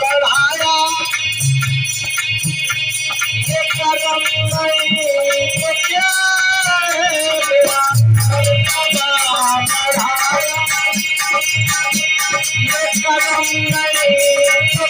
बढ़ाया ये करम नहीं तो क्या है मेरा मर्तबा बढ़ाया ये करम नहीं तो